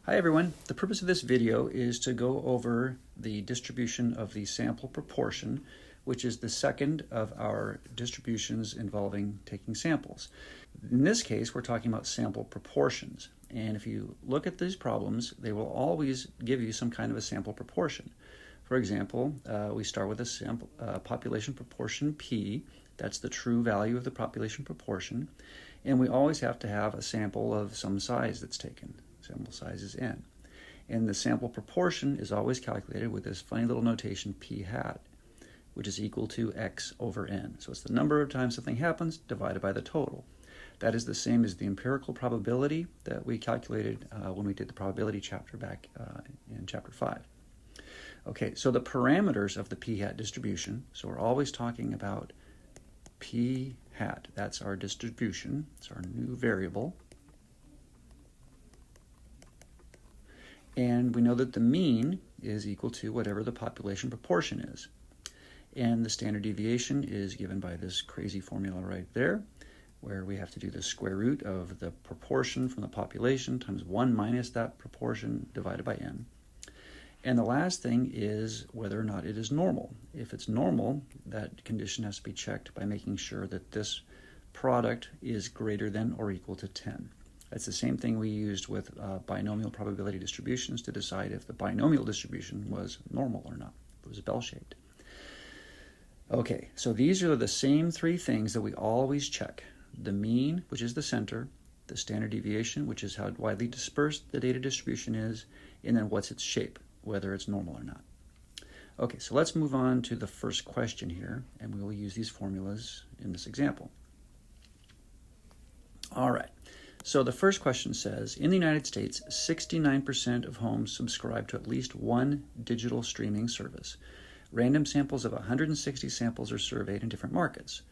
Hi everyone, the purpose of this video is to go over the distribution of the sample proportion, which is the second of our distributions involving taking samples. In this case, we're talking about sample proportions. And if you look at these problems, they will always give you some kind of a sample proportion. For example, we start with a sample population proportion P. That's the true value of the population proportion. And we always have to have a sample of some size that's taken. Sample size is n. And the sample proportion is always calculated with this funny little notation p hat, which is equal to x over n. So it's the number of times something happens divided by the total. That is the same as the empirical probability that we calculated when we did the probability chapter back in chapter 5. Okay, so the parameters of the p hat distribution, so we're always talking about p hat. That's our distribution. It's our new variable. And we know that the mean is equal to whatever the population proportion is. And the standard deviation is given by this crazy formula right there, where we have to do the square root of the proportion from the population times 1 minus that proportion divided by n. And the last thing is whether or not it is normal. If it's normal, that condition has to be checked by making sure that this product is greater than or equal to 10. That's the same thing we used with binomial probability distributions to decide if the binomial distribution was normal or not, if it was bell-shaped. Okay, so these are the same three things that we always check. The mean, which is the center, the standard deviation, which is how widely dispersed the data distribution is, and then what's its shape, whether it's normal or not. Okay, so let's move on to the first question here, and we will use these formulas in this example. All right. So the first question says, in the United States, 69% of homes subscribe to at least one digital streaming service. Random samples of 160 samples are surveyed in different markets.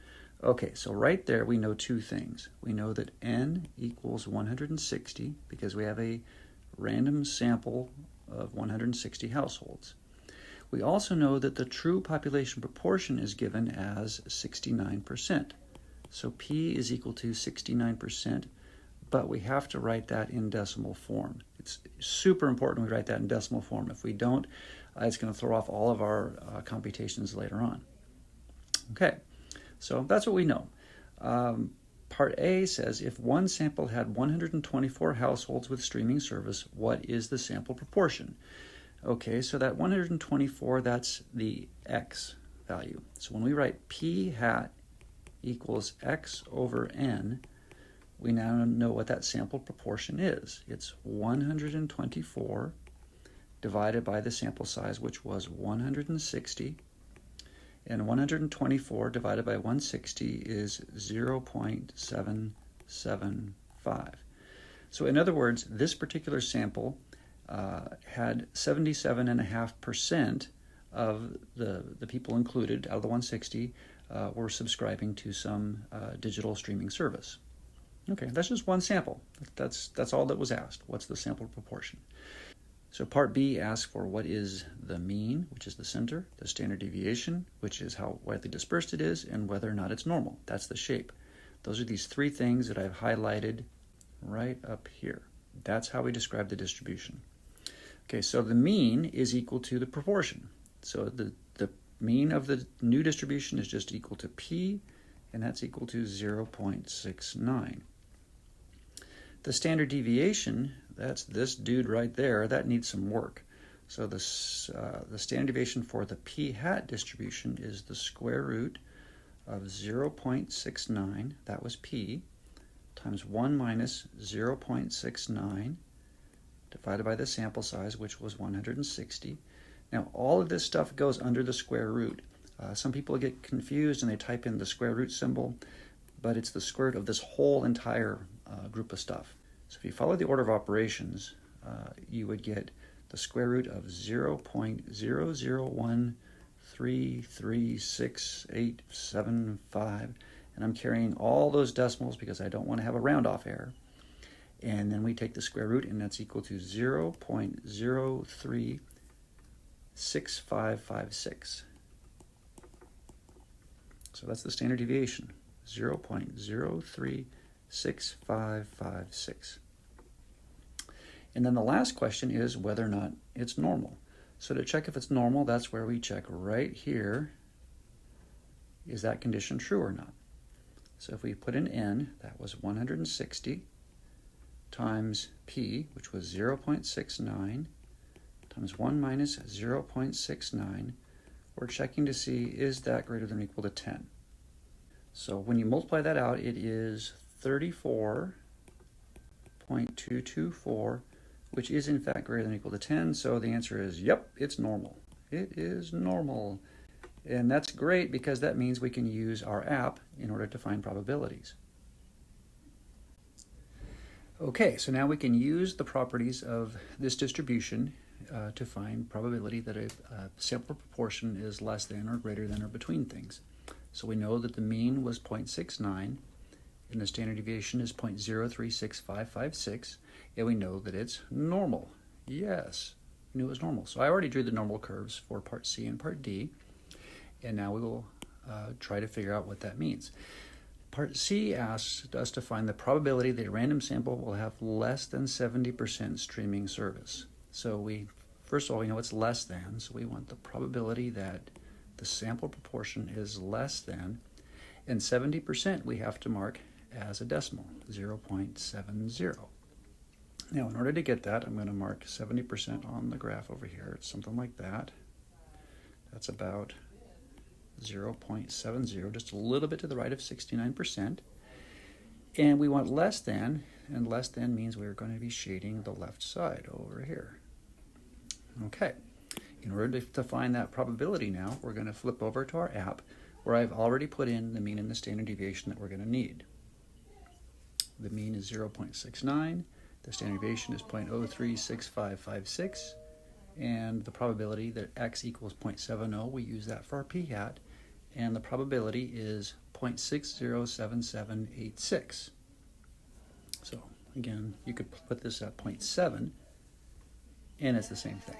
Okay, so right there we know two things. We know that n equals 160 because we have a random sample of 160 households. We also know that the true population proportion is given as 69%. So P is equal to 69%. But we have to write that in decimal form. It's super important we write that in decimal form. If we don't, it's going to throw off all of our computations later on. Okay, so that's what we know. Part A says, if one sample had 124 households with streaming service, what is the sample proportion? Okay, so that 124, that's the x value. So when we write p hat equals x over n, we now know what that sample proportion is. It's 124 divided by the sample size, which was 160. And 124 divided by 160 is 0.775. So in other words, this particular sample had 77.5% of the people included out of the 160 were subscribing to some digital streaming service. Okay, that's just one sample. That's all that was asked. What's the sample proportion? So part B asks for what is the mean, which is the center, the standard deviation, which is how widely dispersed it is, and whether or not it's normal. That's the shape. Those are these three things that I've highlighted right up here. That's how we describe the distribution. Okay, so the mean is equal to the proportion. So the mean of the new distribution is just equal to P, and that's equal to 0.69. The standard deviation, that's this dude right there, that needs some work. So the standard deviation for the p hat distribution is the square root of 0.69, that was p, times 1 minus 0.69 divided by the sample size, which was 160. Now all of this stuff goes under the square root. Some people get confused and they type in the square root symbol, but it's the square root of this whole entire group of stuff. So if you follow the order of operations, you would get the square root of 0.001336875, and I'm carrying all those decimals because I don't want to have a round off error. And then we take the square root, and that's equal to 0.036556. So that's the standard deviation, 0.0365556. And then the last question is whether or not it's normal. So to check if it's normal, that's where we check right here. Is that condition true or not? So if we put in n, that was 160 times p, which was 0.69, times 1 minus 0.69. We're checking to see, is that greater than or equal to 10? So when you multiply that out, it is 34.224, which is in fact greater than or equal to 10. So the answer is, yep, it's normal. It is normal. And that's great because that means we can use our app in order to find probabilities. Okay, so now we can use the properties of this distribution to find probability that a sample proportion is less than or greater than or between things. So we know that the mean was 0.69 and the standard deviation is 0.036556, and we know that it's normal. Yes, we knew it was normal. So I already drew the normal curves for part C and part D, and now we will try to figure out what that means. Part C asks us to find the probability that a random sample will have less than 70% streaming service. So first of all, we know it's less than, so we want the probability that the sample proportion is less than, and 70% we have to mark as a decimal, 0.70. Now, in order to get that, I'm going to mark 70% on the graph over here. It's something like that. That's about 0.70, just a little bit to the right of 69%. And we want less than, and less than means we're going to be shading the left side over here. Okay, in order to find that probability now, we're going to flip over to our app where I've already put in the mean and the standard deviation that we're going to need. The mean is 0.69, the standard deviation is 0.036556, and the probability that x equals 0.70, we use that for our p-hat, and the probability is 0.607786. So again, you could put this at 0.7, and it's the same thing.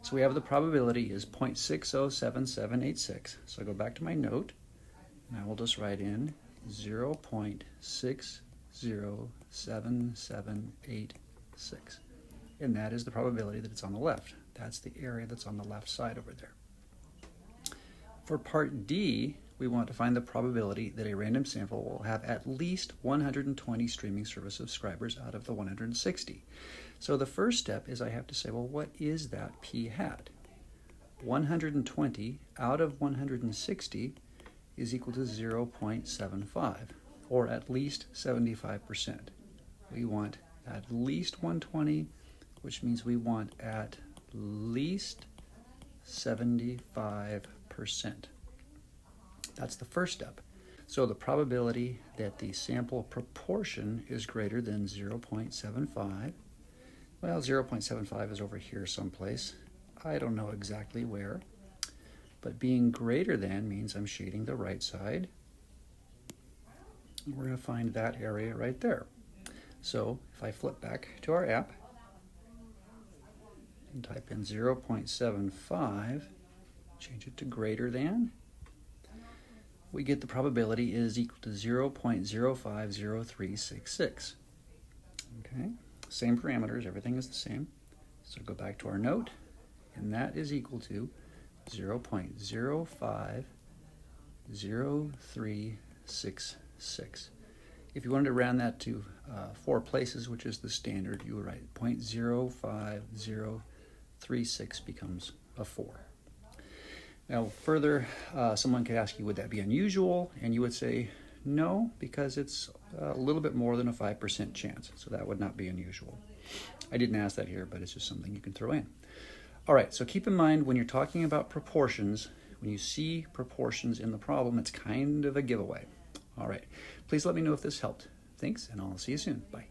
So we have the probability is 0.607786. So I go back to my note, and I will just write in 0.607786. And that is the probability that it's on the left. That's the area that's on the left side over there. For part D, we want to find the probability that a random sample will have at least 120 streaming service subscribers out of the 160. So the first step is I have to say, well, what is that p-hat? 120 out of 160 is equal to 0.75, or at least 75%. We want at least 120, which means we want at least 75%. That's the first step. So the probability that the sample proportion is greater than 0.75, well, 0.75 is over here someplace. I don't know exactly where, but being greater than means I'm shading the right side. We're going to find that area right there. So if I flip back to our app and type in 0.75, change it to greater than, we get the probability is equal to 0.050366. Okay, same parameters, everything is the same. So go back to our note, and that is equal to 0.050366. If you wanted to round that to 4 places, which is the standard, you would write 0.05036 becomes a 4. Now further, someone could ask you, would that be unusual? And you would say, no, because it's a little bit more than a 5% chance, so that would not be unusual. I didn't ask that here, but it's just something you can throw in. All right, so keep in mind when you're talking about proportions, when you see proportions in the problem, it's kind of a giveaway. All right, please let me know if this helped. Thanks, and I'll see you soon. Bye.